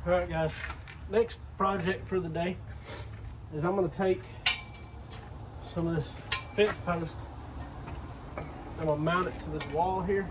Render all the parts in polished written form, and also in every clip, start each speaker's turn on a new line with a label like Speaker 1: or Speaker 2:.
Speaker 1: All right, guys. Next project for the day is I'm going to take some of this fence post. I'm going to mount it to this wall here.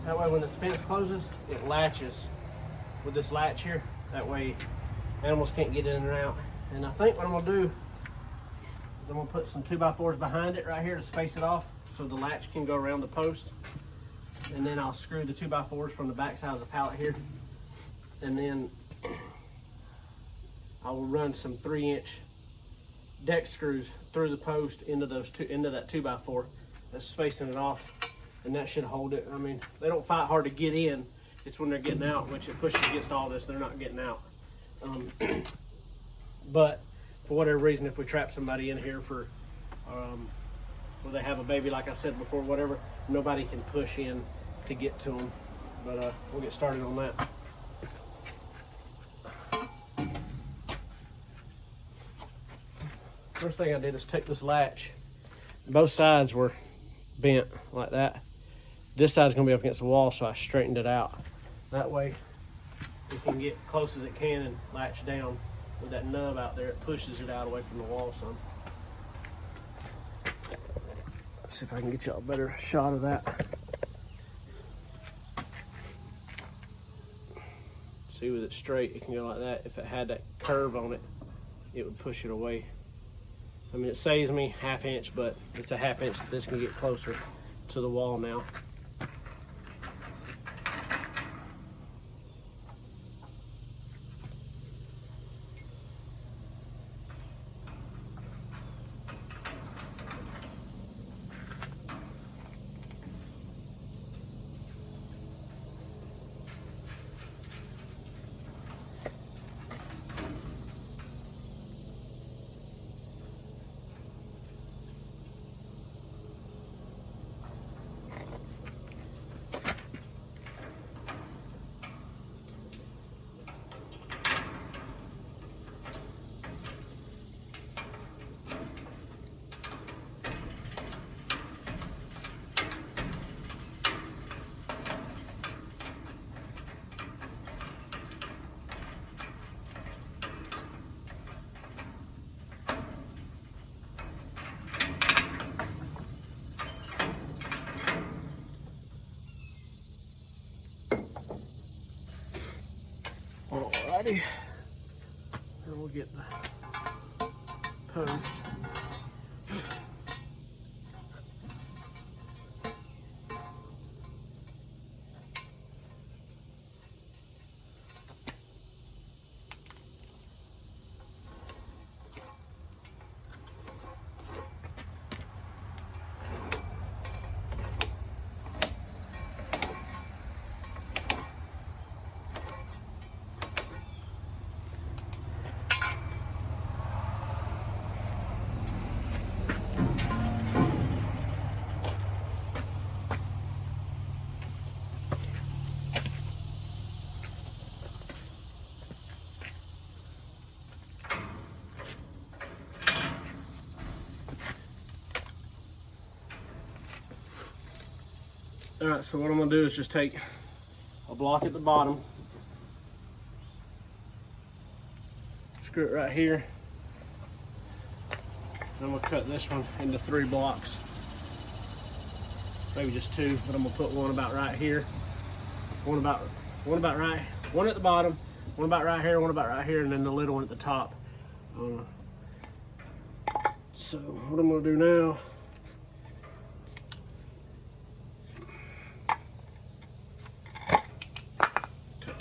Speaker 1: That way when this fence closes, it latches with this latch here. That way animals can't get in and out. And I think what I'm going to do is I'm going to put some 2x4s behind it right here to space it off so the latch can go around the post. And then I'll screw the 2x4s from the back side of the pallet here. And then I will run some 3-inch deck screws through the post into that 2x4 that's spacing it off, and that should hold it. I mean, they don't fight hard to get in. It's when they're getting out, which it pushes against all this, they're not getting out. But for whatever reason, if we trap somebody in here for where they have a baby, like I said before, whatever, nobody can push in to get to them. But we'll get started on that. First thing I did is take this latch. Both sides were bent like that. This side's gonna be up against the wall, so I straightened it out. That way it can get close as it can and latch down. With that nub out there, it pushes it out away from the wall some. Let's see if I can get y'all a better shot of that. See, with it straight, it can go like that. If it had that curve on it, it would push it away. I mean, it saves me 1/2 inch, but it's a 1/2 inch that this can get closer to the wall now. Alrighty, and we'll get the post. All right, so what I'm gonna do is just take a block at the bottom, screw it right here, and I'm gonna cut this one into 3 blocks. Maybe just 2, but I'm gonna put one about right here, one about right, one at the bottom, one about right here, one about right here, and then the little one at the top. So what I'm gonna do now,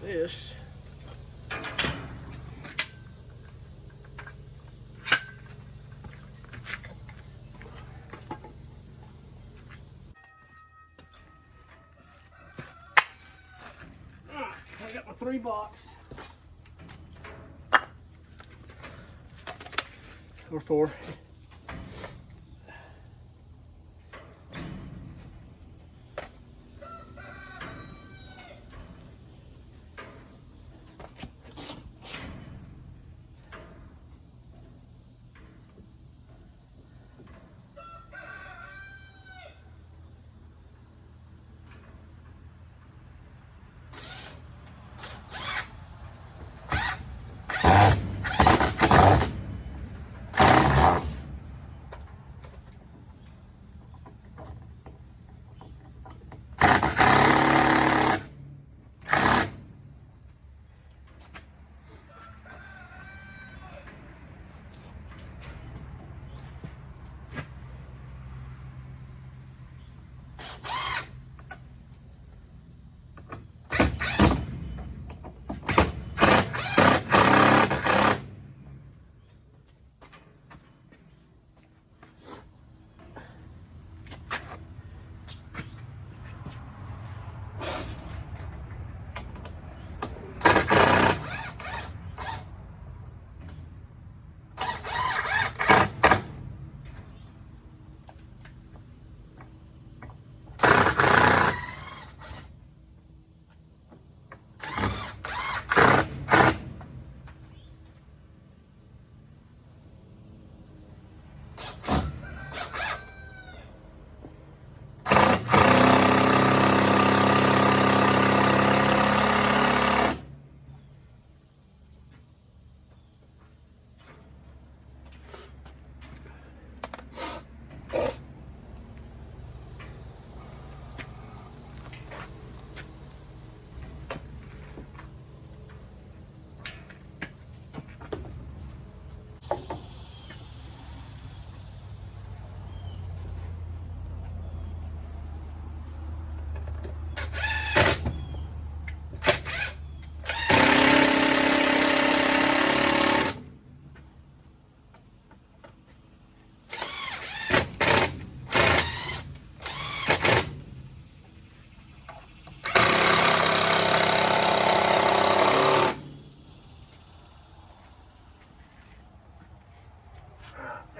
Speaker 1: this. Alright, so I got my 3 blocks. Or 4.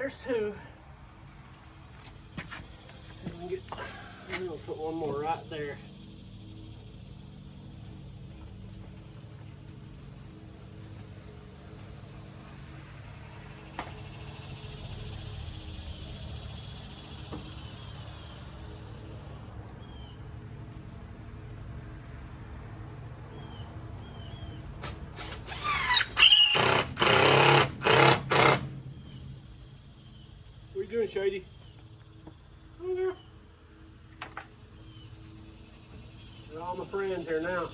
Speaker 1: There's two. I'm gonna put one more right there. What are you doing, Shady? They're all my friends here now.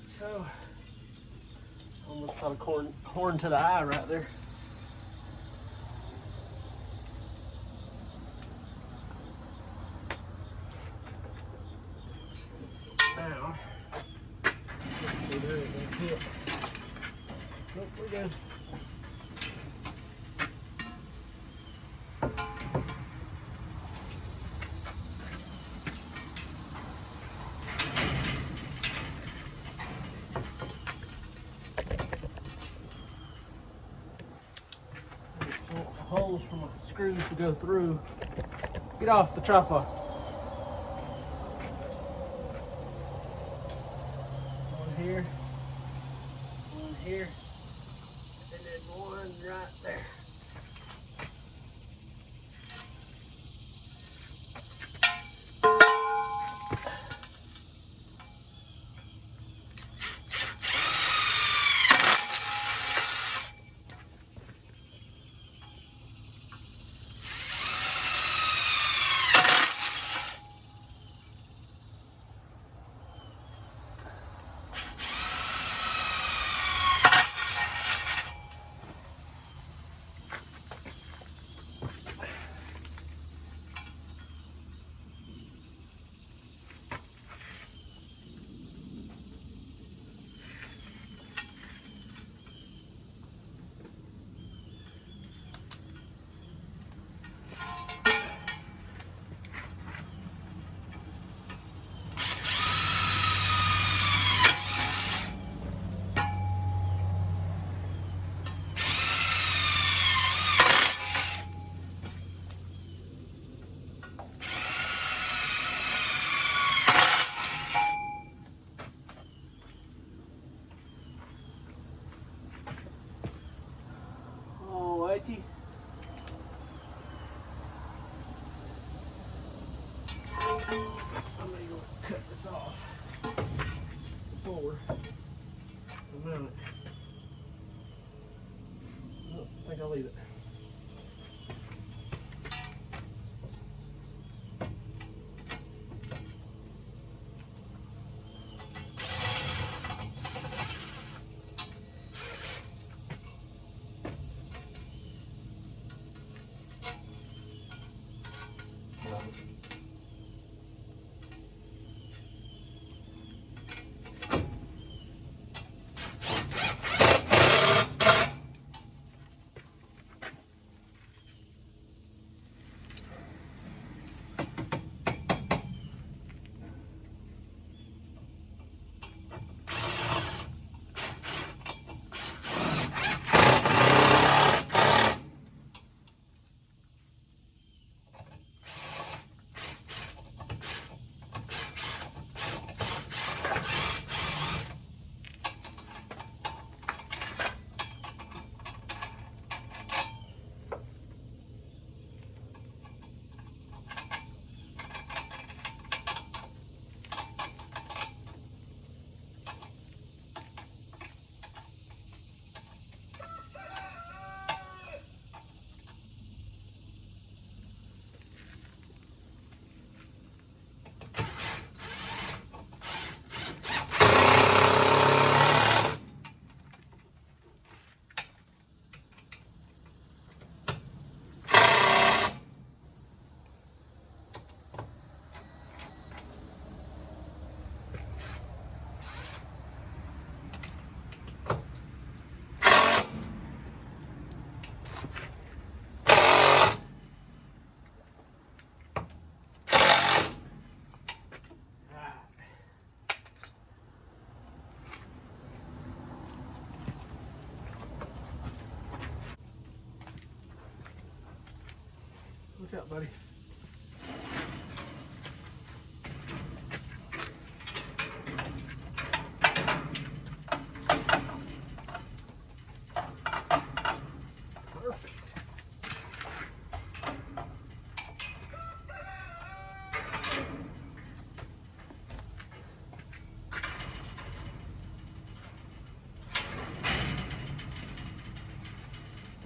Speaker 1: So, almost got a horn to the eye right there. Now, let's see, there it goes. Nope, we're good. Holes for my screws to go through. Get off the tripod. One here, and then one right there. Alrighty. I'm gonna go cut this off before I mount it. Oh, I think I'll leave it. Look out, buddy.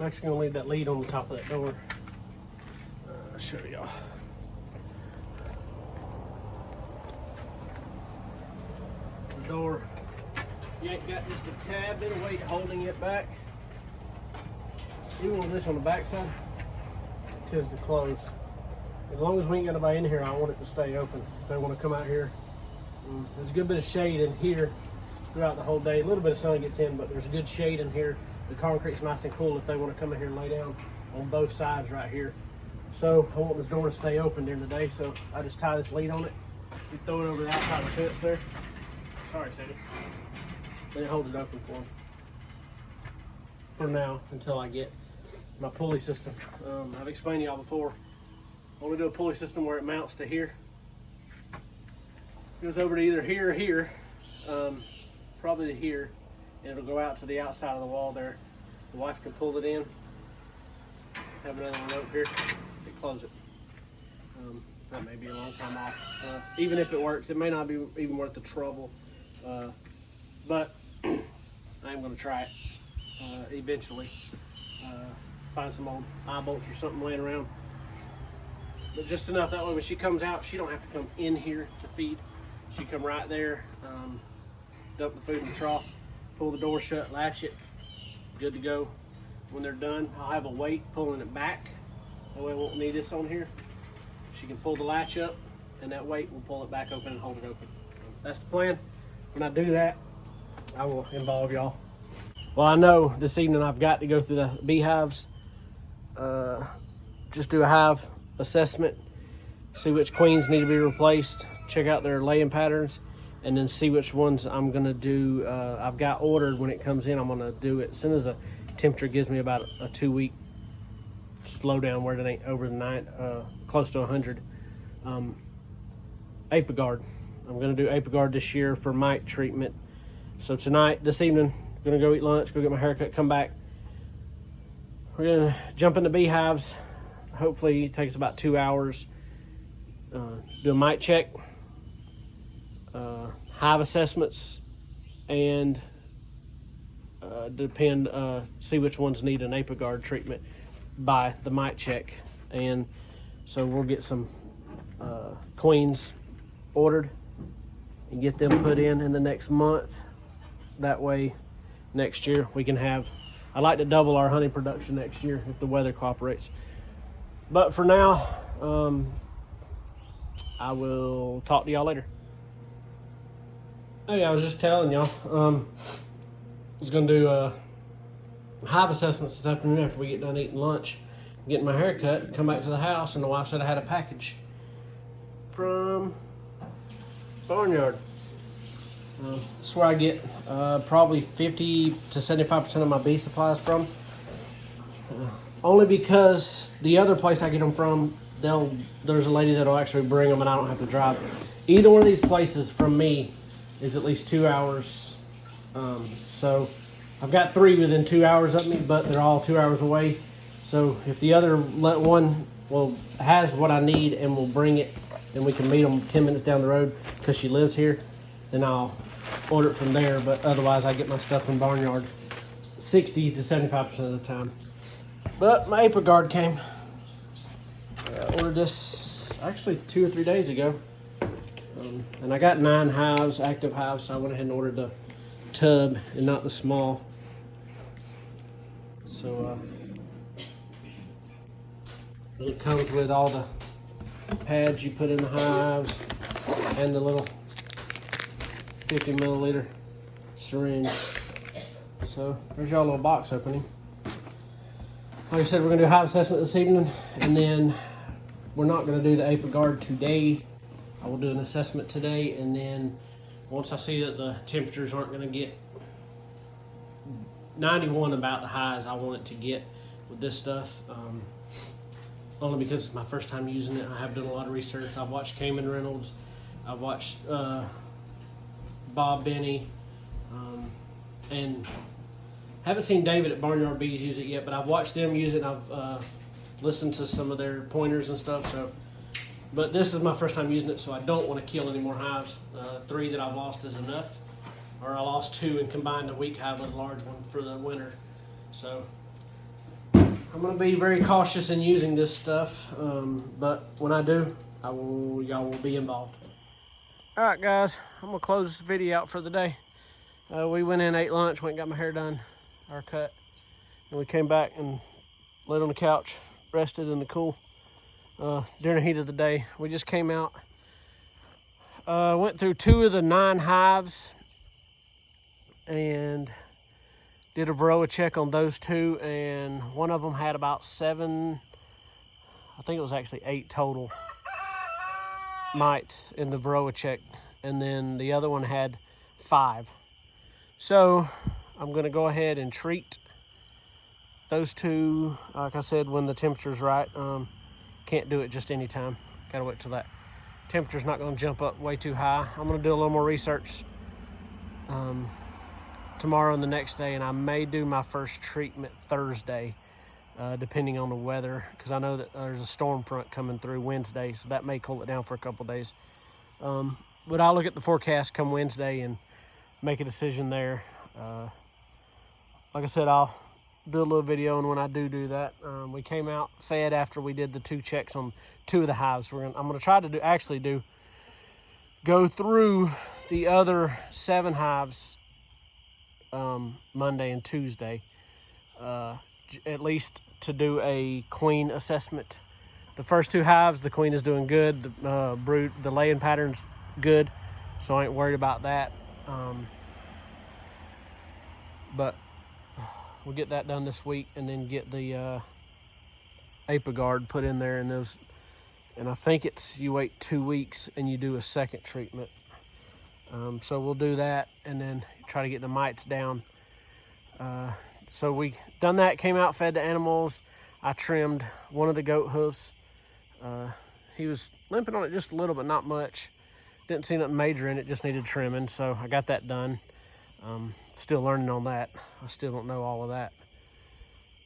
Speaker 1: I'm actually going to leave that lead on the top of that door. I'll show y'all. The door, you ain't got just a tad bit of weight holding it back. Even on this on the back side, it tends to close. As long as we ain't got nobody in here, I want it to stay open. If they want to come out here, there's a good bit of shade in here throughout the whole day. A little bit of sun gets in, but there's a good shade in here. The concrete's nice and cool if they want to come in here and lay down on both sides right here. So I want this door to stay open during the day, so I just tie this lead on it. We throw it over the outside of the fence there. Sorry, Sadie. Then it holds it open for them. For now, until I get my pulley system. I've explained to y'all before. I want to do a pulley system where it mounts to here. It goes over to either here or here. Probably to here. And it'll go out to the outside of the wall there. The wife can pull it in. Have another one over here. And close it. That may be a long time off. Even if it works, it may not be even worth the trouble. But I am going to try it eventually. Find some old eye bolts or something laying around. But just enough, that way when she comes out, she don't have to come in here to feed. She come right there, dump the food in the trough, pull the door shut, latch it, good to go. When they're done, I'll have a weight pulling it back. That way I won't need this on here. She can pull the latch up, and that weight will pull it back open and hold it open. That's the plan. When I do that, I will involve y'all. Well, I know this evening I've got to go through the beehives, just do a hive assessment, see which queens need to be replaced, check out their laying patterns, and then see which ones I'm gonna do. I've got ordered when it comes in. I'm gonna do it as soon as the temperature gives me about a 2-week slowdown where it ain't over the night, close to 100. Apigard. I'm gonna do Apigard this year for mite treatment. So this evening, I'm gonna go eat lunch, go get my haircut, come back. We're gonna jump in the beehives. Hopefully it takes about 2 hours. Do a mite check, hive assessments, and see which ones need an Apigard treatment by the mite check. And so we'll get some queens ordered and get them put in the next month. That way next year we can have, I'd like to double our honey production next year if the weather cooperates. But for now, I will talk to y'all later. Oh yeah, I was just telling y'all, I was gonna do hive assessments this afternoon after we get done eating lunch, getting my hair cut, come back to the house, and the wife said I had a package from Barnyard. That's where I get probably 50 to 75% of my bee supplies from. Only because the other place I get them from, there's a lady that'll actually bring them and I don't have to drive. Either one of these places from me is at least 2 hours. So I've got 3 within 2 hours of me, but they're all 2 hours away. So if the other one has what I need and will bring it, and we can meet them 10 minutes down the road because she lives here, then I'll order it from there. But otherwise I get my stuff from Barnyard 60 to 75% of the time. But my Apigard came. I ordered this actually 2 or 3 days ago. And I got 9 hives, active hives, so I went ahead and ordered the tub and not the small. So it comes with all the pads you put in the hives and the little 50 milliliter syringe. So there's y'all little box opening. Like I said, we're gonna do a hive assessment this evening, and then we're not gonna do the Apigard today. I will do an assessment today, and then once I see that the temperatures aren't gonna get 91 about the highs I want it to get with this stuff, only because it's my first time using it. I have done a lot of research. I've watched Cayman Reynolds. I've watched Bob Benny, and haven't seen David at Barnyard Bees use it yet, but I've watched them use it. And I've listened to some of their pointers and stuff. So, but this is my first time using it, so I don't want to kill any more hives. 3 that I've lost is enough, or I lost 2 and combined a weak hive with a large one for the winter. So I'm going to be very cautious in using this stuff, but when I do, y'all will be involved. All right, guys, I'm going to close this video out for the day. We went in, ate lunch, went and got my hair done, our cut, and we came back and laid on the couch, rested in the cool during the heat of the day. We just came out, went through 2 of the 9 hives and did a varroa check on those 2, and one of them had about 7, I think it was actually 8 total mites in the varroa check, and then the other one had 5. So I'm going to go ahead and treat those 2, like I said, when the temperature's right. Can't do it just any time. Gotta wait till that temperature's not going to jump up way too high. I'm going to do a little more research tomorrow and the next day, and I may do my first treatment Thursday, depending on the weather, because I know that there's a storm front coming through Wednesday, so that may cool it down for a couple days. But I'll look at the forecast come Wednesday and make a decision there. Like I said, I'll do a little video, and when I do that, we came out fed after we did the 2 checks on 2 of the hives. I'm going to try to go through the other 7 hives Monday and Tuesday, at least to do a queen assessment. The first 2 hives, the queen is doing good. The laying pattern's good, so I ain't worried about that. But we'll get that done this week, and then get the Apiguard put in there, and I think you wait 2 weeks and you do a second treatment. So we'll do that, and then try to get the mites down. So we done that, came out, fed the animals. I trimmed one of the goat hoofs. He was limping on it just a little, but not much. Didn't see nothing major in it, just needed trimming. So I got that done. Still learning on that. I still don't know all of that.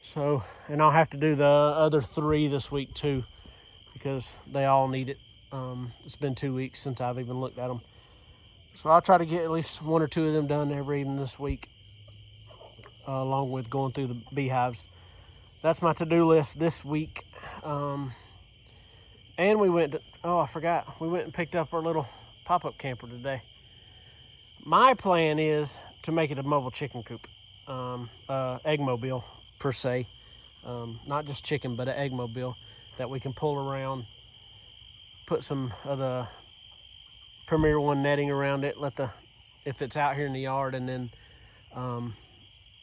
Speaker 1: So, and I'll have to do the other 3 this week too, because they all need it. It's been 2 weeks since I've even looked at them. So I'll try to get at least 1 or 2 of them done every evening this week, along with going through the beehives. That's my to-do list this week. And we went to, I forgot, we went and picked up our little pop-up camper today. My plan is to make it a mobile chicken coop, egg mobile per se, not just chicken, but an egg mobile that we can pull around, put some of the Premier One netting around it, if it's out here in the yard, and then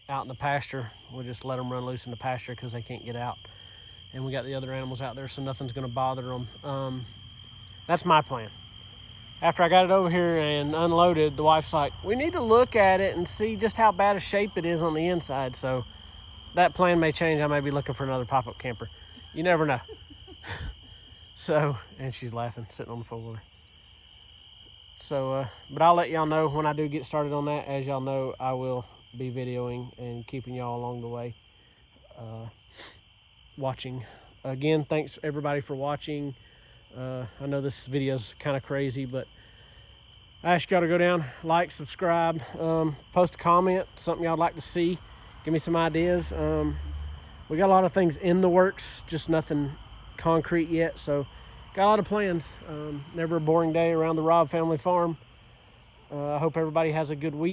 Speaker 1: out in the pasture, we'll just let them run loose in the pasture because they can't get out. And we got the other animals out there, so nothing's going to bother them. That's my plan. After I got it over here and unloaded, the wife's like, we need to look at it and see just how bad a shape it is on the inside. So that plan may change. I may be looking for another pop-up camper. You never know. So, and she's laughing, sitting on the four-wheeler. So, but I'll let y'all know when I do get started on that. As y'all know, I will be videoing and keeping y'all along the way, watching. Again, thanks everybody for watching. I know this video's kind of crazy, but I ask y'all to go down, like, subscribe, post a comment, something y'all like to see. Give me some ideas. We got a lot of things in the works, just nothing concrete yet. So got a lot of plans. Never a boring day around the Robb family farm. I hope everybody has a good week.